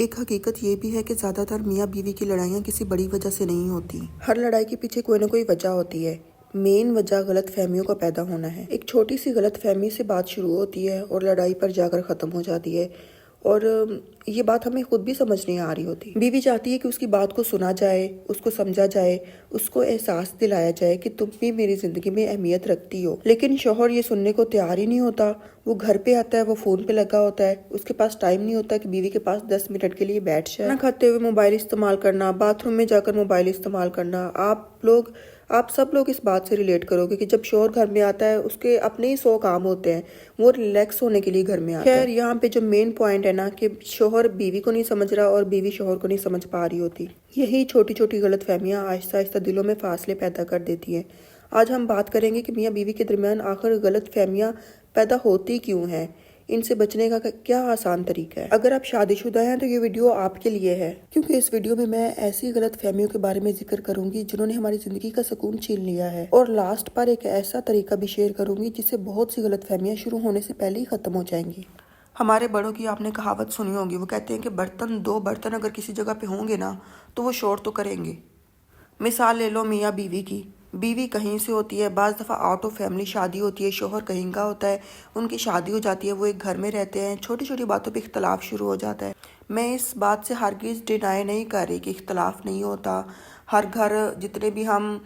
ایک حقیقت یہ بھی ہے کہ زیادہ تر میاں بیوی کی لڑائیاں کسی بڑی وجہ سے نہیں ہوتی۔ ہر لڑائی کے پیچھے کوئی نہ کوئی وجہ ہوتی ہے۔ مین وجہ غلط فہمیوں کا پیدا ہونا ہے۔ ایک چھوٹی سی غلط فہمی سے بات شروع ہوتی ہے اور لڑائی پر جا کر ختم ہو جاتی ہے، اور یہ بات ہمیں خود بھی سمجھ نہیں آ رہی ہوتی۔ بیوی چاہتی ہے کہ اس کی بات کو سنا جائے، اس کو سمجھا جائے، اس کو احساس دلایا جائے کہ تم بھی میری زندگی میں اہمیت رکھتی ہو، لیکن شوہر یہ سننے کو تیار ہی نہیں ہوتا۔ وہ گھر پہ آتا ہے، وہ فون پہ لگا ہوتا ہے، اس کے پاس ٹائم نہیں ہوتا کہ بیوی کے پاس 10 منٹ کے لیے بیٹھ جائے۔ کھانا کھاتے ہوئے موبائل استعمال کرنا، باتھ روم میں جا کر موبائل استعمال کرنا، آپ سب لوگ اس بات سے ریلیٹ کرو گے کہ جب شوہر گھر میں آتا ہے اس کے اپنے ہی 100 کام ہوتے ہیں، وہ ریلیکس ہونے کے لیے گھر میں آتا ہے۔ خیر یہاں پہ جو مین پوائنٹ ہے نا کہ شوہر بیوی کو نہیں سمجھ رہا اور بیوی شوہر کو نہیں سمجھ پا رہی ہوتی، یہی چھوٹی چھوٹی غلط فہمیاں آہستہ آہستہ دلوں میں فاصلے پیدا کر دیتی ہیں۔ آج ہم بات کریں گے کہ میاں بیوی کے درمیان آخر غلط فہمیاں پیدا ہوتی کیوں ہیں، ان سے بچنے کا کیا آسان طریقہ ہے۔ اگر آپ شادی شدہ ہیں تو یہ ویڈیو آپ کے لیے ہے، کیونکہ اس ویڈیو میں میں ایسی غلط فہمیوں کے بارے میں ذکر کروں گی جنہوں نے ہماری زندگی کا سکون چھین لیا ہے، اور لاسٹ پر ایک ایسا طریقہ بھی شیئر کروں گی جس سے بہت سی غلط فہمیاں شروع ہونے سے پہلے ہی ختم ہو جائیں گی۔ ہمارے بڑوں کی آپ نے کہاوت سنی ہوگی، وہ کہتے ہیں کہ دو برتن اگر کسی جگہ پہ ہوں گے نا تو وہ شور تو کریں گے۔ مثال لے لو میاں بیوی کی، بیوی کہیں سے ہوتی ہے، بعض دفعہ آؤٹ آف فیملی شادی ہوتی ہے، شوہر کہیں کا ہوتا ہے، ان کی شادی ہو جاتی ہے، وہ ایک گھر میں رہتے ہیں، چھوٹی چھوٹی باتوں پہ اختلاف شروع ہو جاتا ہے۔ میں اس بات سے ہرگز ڈینائی نہیں کر رہی کہ اختلاف نہیں ہوتا۔ ہر گھر جتنے بھی ہم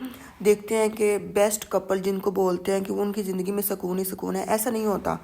دیکھتے ہیں کہ بیسٹ کپل جن کو بولتے ہیں کہ ان کی زندگی میں سکون ہی سکون ہے، ایسا نہیں ہوتا۔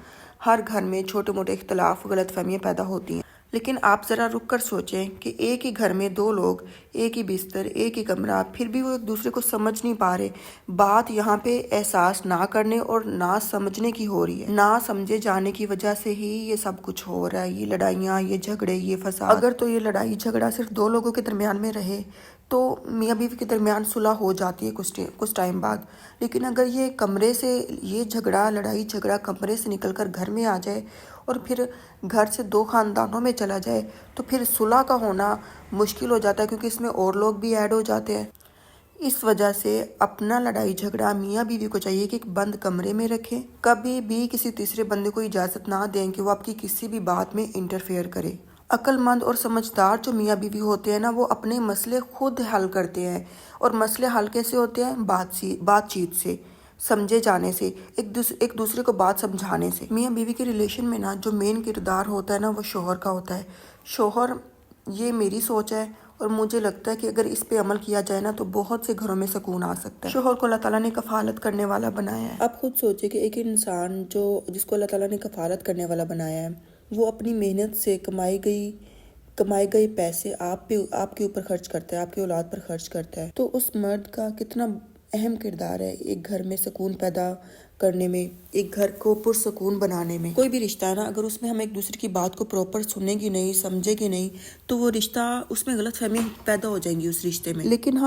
ہر گھر میں چھوٹے موٹے اختلاف، غلط فہمیاں پیدا ہوتی ہیں، لیکن آپ ذرا رک کر سوچیں کہ ایک ہی گھر میں دو لوگ، ایک ہی بستر، ایک ہی کمرہ، پھر بھی وہ ایک دوسرے کو سمجھ نہیں پا رہے۔ بات یہاں پہ احساس نہ کرنے اور نہ سمجھنے کی ہو رہی ہے۔ نہ سمجھے جانے کی وجہ سے ہی یہ سب کچھ ہو رہا ہے، یہ لڑائیاں، یہ جھگڑے، یہ فساد۔ اگر تو یہ لڑائی جھگڑا صرف دو لوگوں کے درمیان میں رہے تو میاں بیوی کے درمیان صلح ہو جاتی ہے کچھ ٹائم بعد، لیکن اگر یہ کمرے سے، یہ جھگڑا، لڑائی جھگڑا کمرے سے نکل کر گھر میں آ جائے اور پھر گھر سے دو خاندانوں میں چلا جائے تو پھر صلح کا ہونا مشکل ہو جاتا ہے، کیونکہ اس میں اور لوگ بھی ایڈ ہو جاتے ہیں۔ اس وجہ سے اپنا لڑائی جھگڑا میاں بیوی کو چاہیے کہ ایک بند کمرے میں رکھیں، کبھی بھی کسی تیسرے بندے کو اجازت نہ دیں کہ وہ آپ کی کسی بھی بات میں انٹرفیئر کرے۔ عقل مند اور سمجھدار جو میاں بیوی ہوتے ہیں نا، وہ اپنے مسئلے خود حل کرتے ہیں، اور مسئلے حل کیسے ہوتے ہیں؟ بات چیت سے، سمجھے جانے سے، ایک دوسرے کو بات سمجھانے سے۔ میاں بیوی کے ریلیشن میں نا جو مین کردار ہوتا ہے نا وہ شوہر کا ہوتا ہے۔ شوہر، یہ میری سوچ ہے اور مجھے لگتا ہے کہ اگر اس پہ عمل کیا جائے نا تو بہت سے گھروں میں سکون آ سکتا ہے۔ شوہر کو اللہ تعالیٰ نے کفالت کرنے والا بنایا ہے۔ آپ خود سوچیں کہ ایک انسان جس کو اللہ تعالیٰ نے کفالت کرنے والا بنایا ہے، وہ اپنی محنت سے کمائی گئی پیسے آپ کے اوپر خرچ کرتا ہے، آپ کی اولاد پر خرچ کرتا ہے، تو اس مرد کا کتنا اہم کردار ہے ایک گھر میں سکون پیدا کرنے میں، ایک گھر کو پرسکون بنانے میں۔ کوئی بھی رشتہ ہے نا، اگر اس میں ہم ایک دوسرے کی بات کو پراپر سنیں گی نہیں، سمجھے گی نہیں، تو وہ رشتہ، اس میں غلط فہمیاں پیدا ہو جائیں گی اس رشتے میں۔ لیکن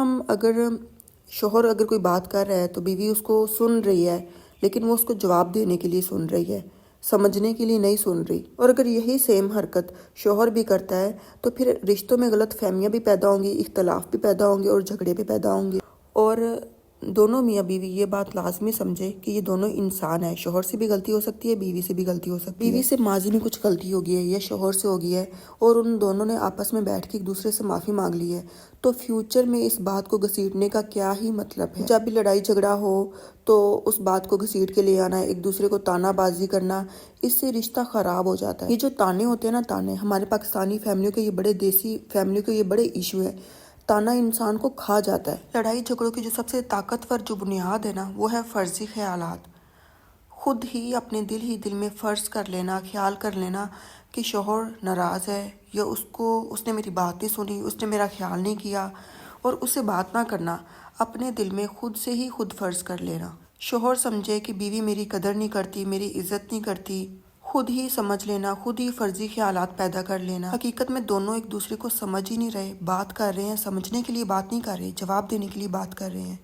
شوہر اگر کوئی بات کر رہا ہے تو بیوی اس کو سن رہی ہے، لیکن وہ اس کو جواب دینے کے لیے سن رہی ہے، سمجھنے کے لیے نہیں سن رہی۔ اور اگر یہی سیم حرکت شوہر بھی کرتا ہے تو پھر رشتوں میں غلط فہمیاں بھی پیدا ہوں گی، اختلاف بھی پیدا ہوں گے اور جھگڑے بھی پیدا ہوں گے۔ اور دونوں میاں بیوی یہ بات لازمی سمجھے کہ یہ دونوں انسان ہیں، شوہر سے بھی غلطی ہو سکتی ہے، بیوی سے بھی غلطی ہو سکتی ہے۔ بیوی سے ماضی میں کچھ غلطی ہو گئی ہے یا شوہر سے ہو گئی ہے اور ان دونوں نے آپس میں بیٹھ کے ایک دوسرے سے معافی مانگ لی ہے، تو فیوچر میں اس بات کو گھسیٹنے کا کیا ہی مطلب ہے؟ جب بھی لڑائی جھگڑا ہو تو اس بات کو گھسیٹ کے لے آنا، ایک دوسرے کو تانا بازی کرنا، اس سے رشتہ خراب ہو جاتا ہے۔ یہ جو تانے ہوتے ہیں نا، تانے ہمارے پاکستانی فیملیوں کے، یہ بڑے دیسی فیملیوں کے یہ بڑے ایشو ہیں۔ تانا انسان کو کھا جاتا ہے۔ لڑائی جھگڑوں کی جو سب سے طاقتور جو بنیاد ہے نا، وہ ہے فرضی خیالات۔ خود ہی اپنے دل میں فرض کر لینا، خیال کر لینا کہ شوہر ناراض ہے، یا اس نے میری بات نہیں سنی، اس نے میرا خیال نہیں کیا، اور اسے بات نہ کرنا، اپنے دل میں خود سے ہی خود فرض کر لینا۔ شوہر سمجھے کہ بیوی میری قدر نہیں کرتی، میری عزت نہیں کرتی، خود ہی سمجھ لینا، خود ہی فرضی خیالات پیدا کر لینا۔ حقیقت میں دونوں ایک دوسرے کو سمجھ ہی نہیں رہے، بات کر رہے ہیں، سمجھنے کے لیے بات نہیں کر رہے، جواب دینے کے لیے بات کر رہے ہیں۔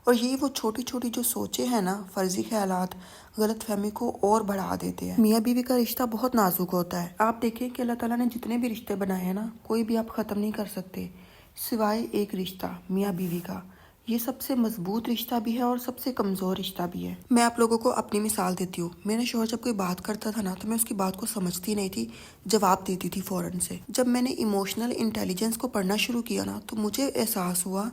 اور یہی وہ چھوٹی چھوٹی جو سوچیں ہیں نا، فرضی خیالات، غلط فہمی کو اور بڑھا دیتے ہیں۔ میاں بیوی کا رشتہ بہت نازک ہوتا ہے۔ آپ دیکھیں کہ اللہ تعالیٰ نے جتنے بھی رشتے بنائے ہیں نا، کوئی بھی آپ ختم نہیں کر سکتے، سوائے ایک رشتہ میاں بیوی کا۔ یہ سب سے مضبوط رشتہ بھی ہے اور سب سے کمزور رشتہ بھی ہے۔ میں آپ لوگوں کو اپنی مثال دیتی ہوں۔ میرا شوہر جب کوئی بات کرتا تھا نا تو میں اس کی بات کو سمجھتی نہیں تھی، جواب دیتی تھی فوراً سے۔ جب میں نے ایموشنل انٹیلیجنس کو پڑھنا شروع کیا نا تو مجھے احساس ہوا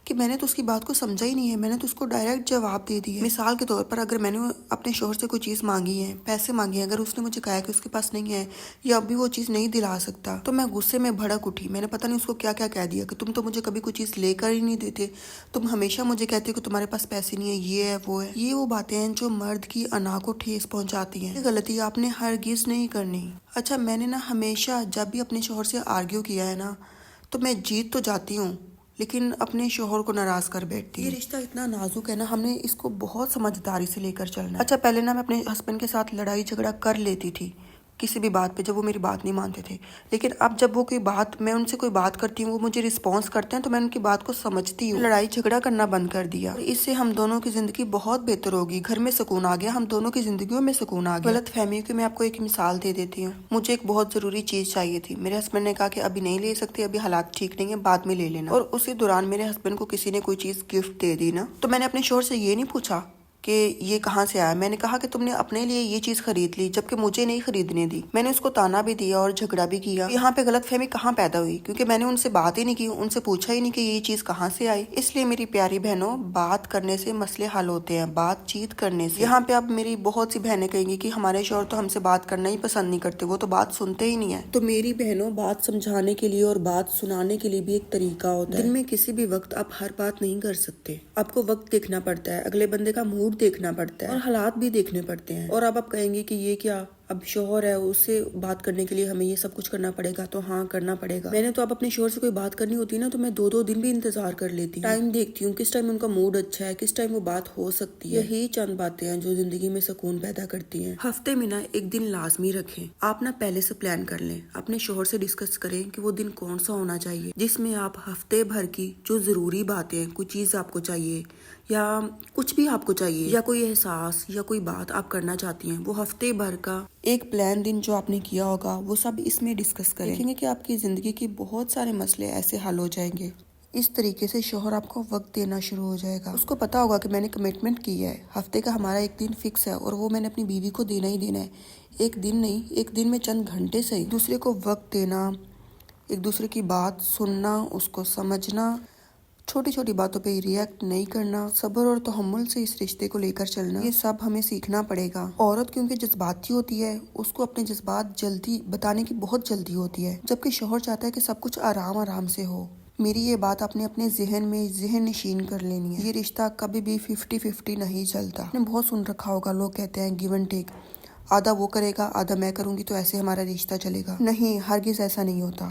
کہ میں نے تو اس کی بات کو سمجھا ہی نہیں ہے، میں نے تو اس کو ڈائریکٹ جواب دے دیا۔ مثال کے طور پر اگر میں نے اپنے شوہر سے کوئی چیز مانگی ہے، پیسے مانگے ہیں، اگر اس نے مجھے کہا کہ اس کے پاس نہیں ہے یا ابھی وہ چیز نہیں دلا سکتا تو میں غصے میں بھڑک اٹھی۔ میں نے پتہ نہیں اس کو کیا کیا کہہ دیا کہ تم تو مجھے کبھی کوئی چیز لے کر ہی نہیں دیتے، تم ہمیشہ مجھے کہتے ہو کہ تمہارے پاس پیسے نہیں ہے، یہ ہے وہ ہے۔ یہ وہ باتیں ہیں جو مرد کی انا کو ٹھیس پہنچاتی ہیں۔ یہ غلطی آپ نے ہرگز نہیں کرنی۔ اچھا، میں نے نا ہمیشہ جب بھی اپنے شوہر سے آرگیو کیا ہے نا تو میں جیت تو جاتی ہوں لیکن اپنے شوہر کو ناراض کر بیٹھتی ہوں۔ یہ رشتہ اتنا نازک ہے نا، ہم نے اس کو بہت سمجھداری سے لے کر چلنا ہے۔ اچھا، پہلے نا میں اپنے ہسبینڈ کے ساتھ لڑائی جھگڑا کر لیتی تھی کسی بھی بات پہ جب وہ میری بات نہیں مانتے تھے، لیکن اب جب وہ کوئی بات، میں ان سے کوئی بات کرتی ہوں، وہ مجھے رسپانس کرتے ہیں تو میں ان کی بات کو سمجھتی ہوں۔ لڑائی جھگڑا کرنا بند کر دیا، اس سے ہم دونوں کی زندگی بہت بہتر ہوگی، گھر میں سکون آ گیا، ہم دونوں کی زندگیوں میں سکون آ گیا۔ غلط فہمیوں کی میں آپ کو ایک مثال دے دیتی ہوں۔ مجھے ایک بہت ضروری چیز چاہیے تھی، میرے ہسبینڈ نے کہا کہ ابھی نہیں لے سکتے، ابھی حالات ٹھیک نہیں ہے، بعد میں لے لینا، اور اسی دوران میرے ہسبینڈ کو کسی نے کوئی چیز گفٹ دے دی نا تو میں نے اپنے شوہر سے یہ نہیں پوچھا کہ یہ کہاں سے آیا، میں نے کہا کہ تم نے اپنے لیے یہ چیز خرید لی جبکہ مجھے نہیں خریدنے دی۔ میں نے اس کو تانا بھی دیا اور جھگڑا بھی کیا۔ یہاں پہ غلط فہمی کہاں پیدا ہوئی؟ کیونکہ میں نے ان سے بات ہی نہیں کی، ان سے پوچھا ہی نہیں کہ یہ چیز کہاں سے آئی۔ اس لیے میری پیاری بہنوں، بات کرنے سے مسئلے حل ہوتے ہیں، بات چیت کرنے سے۔ یہاں پہ اب میری بہت سی بہنیں کہیں گی کہ ہمارے شوہر تو ہم سے بات کرنا ہی پسند نہیں کرتے، وہ تو بات سنتے ہی نہیں ہیں۔ تو میری بہنوں، بات سمجھانے کے لیے اور بات سنانے کے لیے بھی ایک طریقہ ہوتا ہے۔ دن میں کسی بھی وقت آپ ہر بات نہیں کر سکتے، آپ کو وقت دیکھنا پڑتا ہے، اگلے بندے کا موڈ دیکھنا پڑتا ہے اور حالات بھی دیکھنے پڑتے ہیں۔ اور اب آپ کہیں گے کہ یہ کیا، اب شوہر ہے، اس سے بات کرنے کے لیے ہمیں یہ سب کچھ کرنا پڑے گا، تو ہاں کرنا پڑے گا۔ میں نے تو اب اپنے شوہر سے کوئی بات کرنی ہوتی ہے نا تو میں 2 دن بھی انتظار کر لیتی ہوں، ٹائم دیکھتی ہوں کس ٹائم ان کا موڈ اچھا ہے، کس ٹائم وہ بات ہو سکتی ہے۔ یہی چند باتیں ہیں جو زندگی میں سکون پیدا کرتی ہیں۔ ہفتے میں نا ایک دن لازمی رکھیں، آپ نا پہلے سے پلان کر لیں، اپنے شوہر سے ڈسکس کریں کہ وہ دن کون سا ہونا چاہیے جس میں آپ ہفتے بھر کی جو ضروری باتیں، کوئی چیز آپ کو چاہیے یا کچھ بھی آپ کو چاہیے یا کوئی احساس یا کوئی بات آپ کرنا چاہتی ہیں، وہ ہفتے بھر کا ایک پلان دن جو آپ نے کیا ہوگا وہ سب اس میں ڈسکس کریں۔ دیکھیں گے کہ آپ کی زندگی کی بہت سارے مسئلے ایسے حل ہو جائیں گے۔ اس طریقے سے شوہر آپ کو وقت دینا شروع ہو جائے گا، اس کو پتا ہوگا کہ میں نے کمٹمنٹ کی ہے، ہفتے کا ہمارا ایک دن فکس ہے اور وہ میں نے اپنی بیوی کو دینا ہی دینا ہے۔ ایک دن نہیں، ایک دن میں چند گھنٹے سے ایک دوسرے کو وقت دینا، ایک دوسرے کی بات سننا، اس کو سمجھنا، چھوٹی چھوٹی باتوں پہ ریئیکٹ نہیں کرنا، صبر اور تحمل سے اس رشتے کو لے کر چلنا، یہ سب ہمیں سیکھنا پڑے گا۔ عورت کیونکہ جذباتی ہوتی ہے، اس کو اپنے جذبات جلدی بتانے کی بہت جلدی ہوتی ہے، جبکہ شوہر چاہتا ہے کہ سب کچھ آرام آرام سے ہو۔ میری یہ بات آپ نے اپنے ذہن میں ذہن نشین کر لینی ہے، یہ رشتہ کبھی بھی 50-50 نہیں چلتا۔ آپ نے بہت سن رکھا ہوگا، لوگ کہتے ہیں گیو اینڈ ٹیک، آدھا وہ کرے گا آدھا میں کروں گی تو ایسے ہمارا رشتہ چلے گا۔ نہیں، ہرگز ایسا نہیں ہوتا۔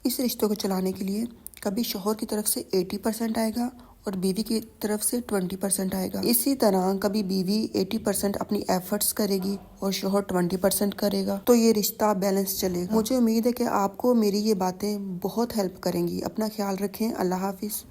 اس رشتے کو چلانے کے لیے کبھی شوہر کی طرف سے 80% آئے گا اور بیوی کی طرف سے 20% آئے گا، اسی طرح کبھی بیوی 80% اپنی ایفرٹس کرے گی اور شوہر 20% کرے گا، تو یہ رشتہ بیلنس چلے گا۔ مجھے امید ہے کہ آپ کو میری یہ باتیں بہت ہیلپ کریں گی۔ اپنا خیال رکھیں، اللہ حافظ۔